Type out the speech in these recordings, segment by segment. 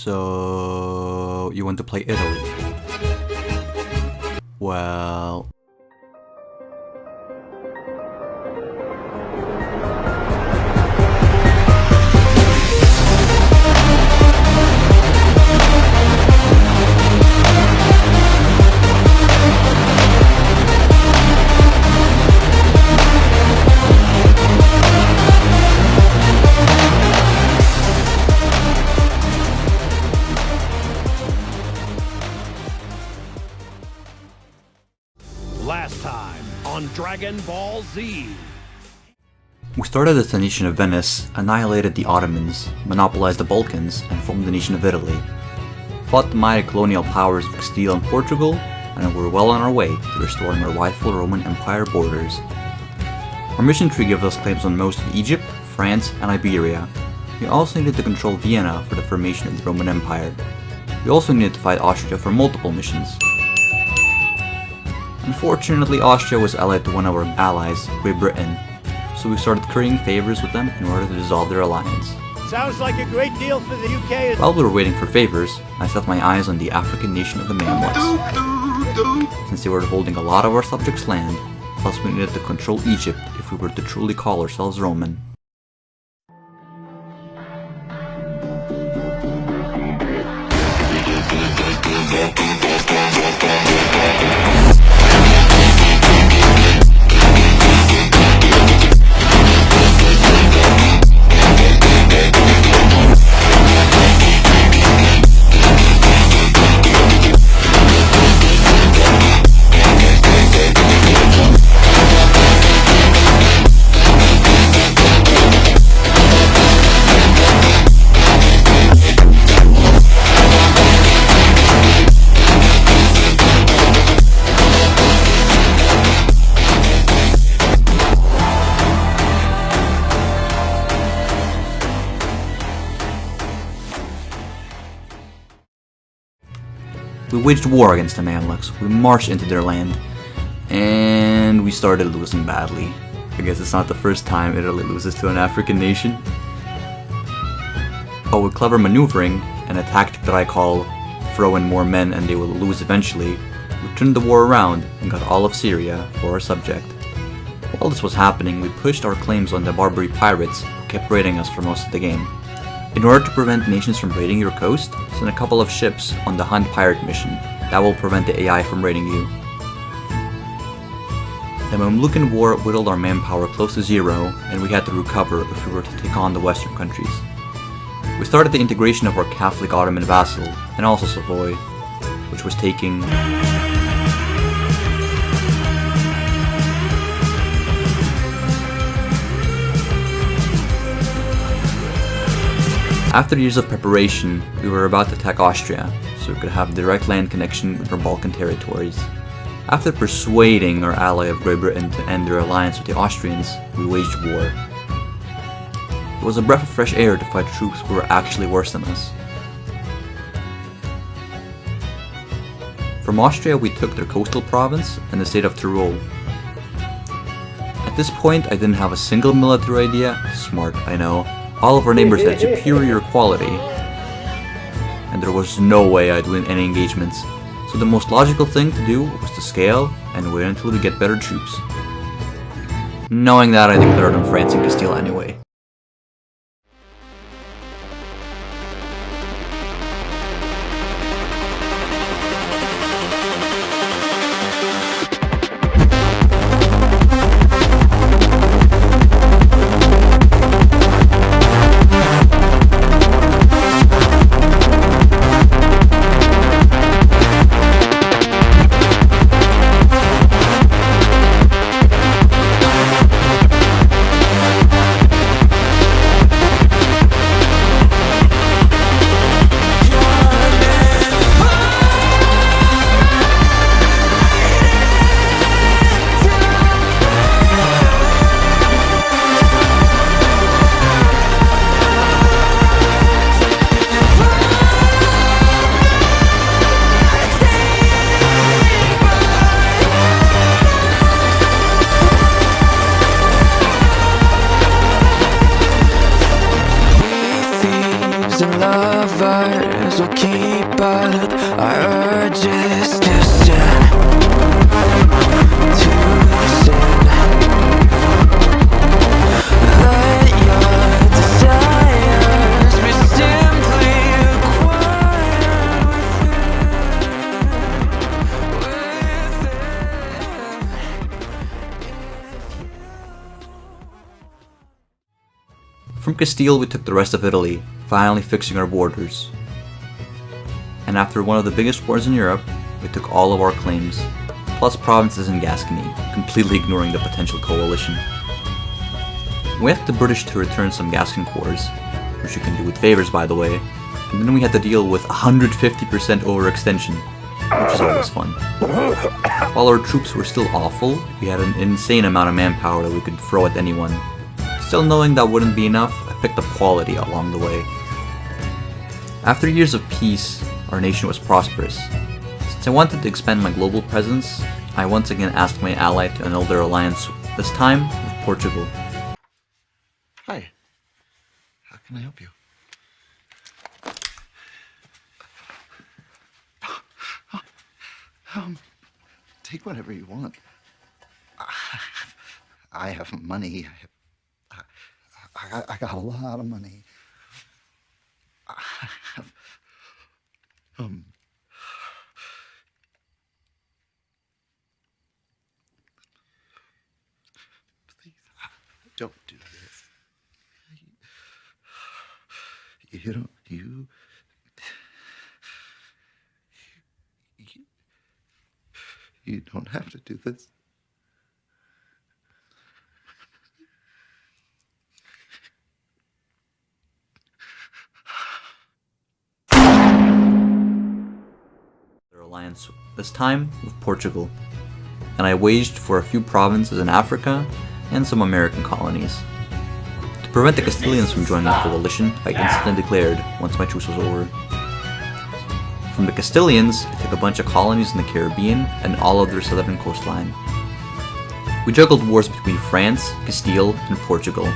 So, you want to play Italy? Well... Last time on Dragon Ball Z. We started as the nation of Venice, annihilated the Ottomans, monopolized the Balkans, and formed the nation of Italy. Fought the mighty colonial powers of Castile and Portugal, and were well on our way to restoring our rightful Roman Empire borders. Our mission tree gave us claims on most of Egypt, France, and Iberia. We also needed to control Vienna for the formation of the Roman Empire. We also needed to fight Austria for multiple missions. Unfortunately, Austria was allied to one of our allies, Great Britain, so we started currying favors with them in order to dissolve their alliance. Sounds like a great deal for the UK. While we were waiting for favors, I set my eyes on the African nation of the Mamluks. Since they were holding a lot of our subjects' land, plus we needed to control Egypt if we were to truly call ourselves Roman. We waged war against the Mamluks, we marched into their land, and we started losing badly. I guess it's not the first time Italy loses to an African nation. But with clever maneuvering, and a tactic that I call throw in more men and they will lose eventually, we turned the war around and got all of Syria for our subject. While this was happening, we pushed our claims on the Barbary pirates who kept raiding us for most of the game. In order to prevent nations from raiding your coast, send a couple of ships on the Hunt Pirate mission. That will prevent the AI from raiding you. The Mamlukan War whittled our manpower close to zero, and we had to recover if we were to take on the Western countries. We started the integration of our Catholic Ottoman vassal, and also Savoy, which was taking... After years of preparation, we were about to attack Austria, so we could have direct land connection with our Balkan territories. After persuading our ally of Great Britain to end their alliance with the Austrians, we waged war. It was a breath of fresh air to fight troops who were actually worse than us. From Austria we took their coastal province and the state of Tyrol. At this point I didn't have a single military idea, smart I know. All of our neighbors had superior quality, and there was no way I'd win any engagements, so the most logical thing to do was to scale and wait until we get better troops. Knowing that, I declared on France and Castile anyway. so keep up our urges to sin, let your desires be simply acquired From Castile, we took the rest of Italy, finally fixing our borders. And after one of the biggest wars in Europe, we took all of our claims, plus provinces in Gascony, completely ignoring the potential coalition. We asked the British to return some Gascon cores, which you can do with favors by the way, and then we had to deal with 150% overextension, which is always fun. While our troops were still awful, we had an insane amount of manpower that we could throw at anyone. Still knowing that wouldn't be enough, I picked up quality along the way. After years of peace, our nation was prosperous. Since I wanted to expand my global presence, I once again asked my ally to annul their alliance, this time with Portugal. Hi. How can I help you? Take whatever you want. I have money. I got a lot of money. Please, don't do this. You don't have to do this. Their alliance, this time with Portugal, and I waged for a few provinces in Africa and some American colonies. To prevent the Castilians from joining the coalition, I instantly declared once my truce was over. From the Castilians, I took a bunch of colonies in the Caribbean and all of their southern coastline. We juggled wars between France, Castile, and Portugal.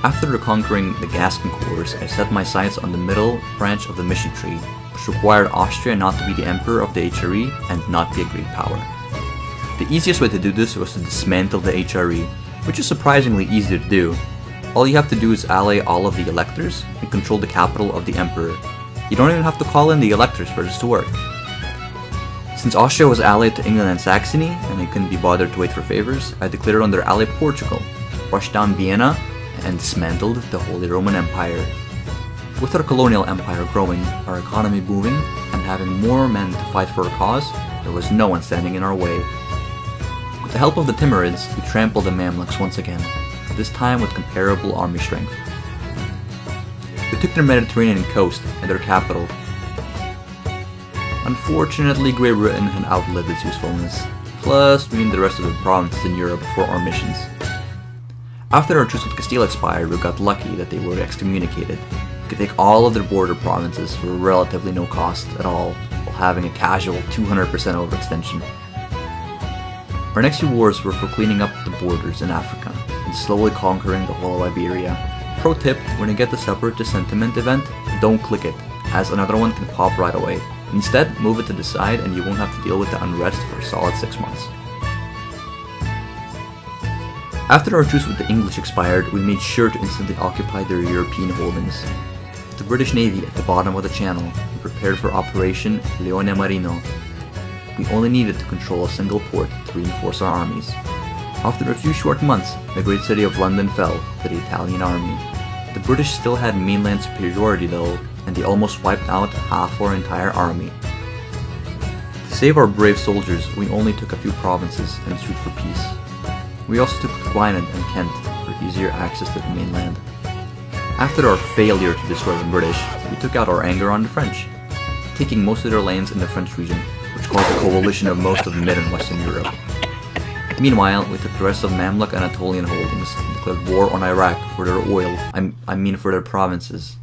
After reconquering the Gascon cores, I set my sights on the middle branch of the mission tree, which required Austria not to be the emperor of the HRE and not be a great power. The easiest way to do this was to dismantle the HRE, which is surprisingly easy to do. All you have to do is ally all of the electors and control the capital of the emperor. You don't even have to call in the electors for this to work. Since Austria was allied to England and Saxony, and they couldn't be bothered to wait for favors, I declared on their ally Portugal, rushed down Vienna, and dismantled the Holy Roman Empire. With our colonial empire growing, our economy booming, and having more men to fight for our cause, there was no one standing in our way. With the help of the Timurids, we trampled the Mamluks once again, this time with comparable army strength. We took their Mediterranean coast and their capital. Unfortunately, Great Britain had outlived its usefulness, plus we and the rest of the provinces in Europe for our missions. After our truce with Castile expired, we got lucky that they were excommunicated. We could take all of their border provinces for relatively no cost at all, while having a casual 200% overextension. Our next few wars were for cleaning up the borders in Africa, and slowly conquering the whole of Iberia. Pro tip, when you get the separatist sentiment event, don't click it, as another one can pop right away. Instead, move it to the side and you won't have to deal with the unrest for a solid 6 months. After our truce with the English expired, we made sure to instantly occupy their European holdings. With the British Navy at the bottom of the channel, we prepared for Operation Leone Marino. We only needed to control a single port to reinforce our armies. After a few short months, the great city of London fell to the Italian army. The British still had mainland superiority though, and they almost wiped out half our entire army. To save our brave soldiers, we only took a few provinces and sued for peace. We also took Gwynedd and Kent for easier access to the mainland. After our failure to destroy the British, we took out our anger on the French, taking most of their lands in the French region, which caused a coalition of most of Mid and Western Europe. Meanwhile, we took the rest of Mamluk Anatolian holdings and declared war on Iraq for their oil, I mean for their provinces.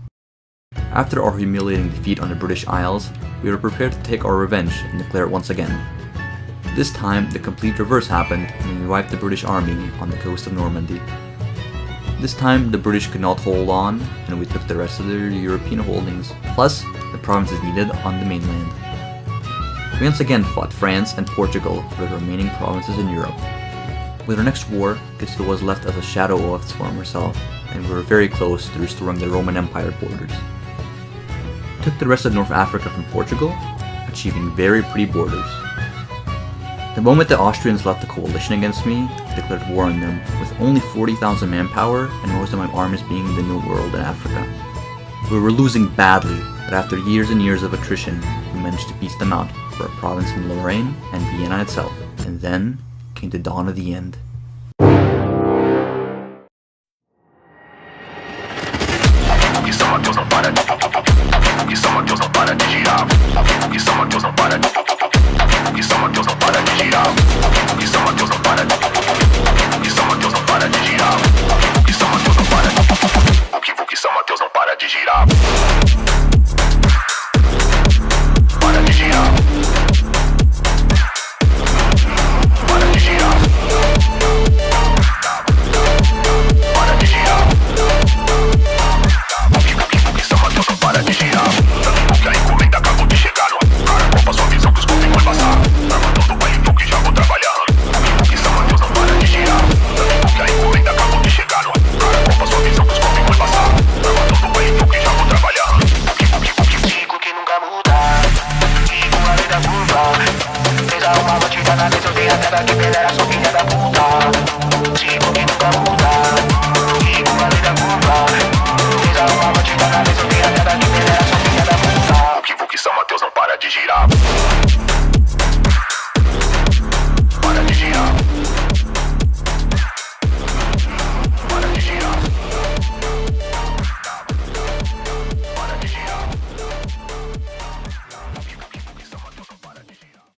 After our humiliating defeat on the British Isles, we were prepared to take our revenge and declare it once again. This time, the complete reverse happened and we wiped the British army on the coast of Normandy. This time, the British could not hold on, and we took the rest of their European holdings, plus the provinces needed on the mainland. We once again fought France and Portugal for the remaining provinces in Europe. With our next war, Castile was left as a shadow of its former self, and we were very close to restoring the Roman Empire borders. We took the rest of North Africa from Portugal, achieving very pretty borders. The moment the Austrians left the coalition against me, I declared war on them, with only 40,000 manpower and most of my armies being in the New World in Africa. We were losing badly, but after years and years of attrition, we managed to piece them out for a province in Lorraine and Vienna itself, and then came the dawn of the end. Isso é uma deusa para digital.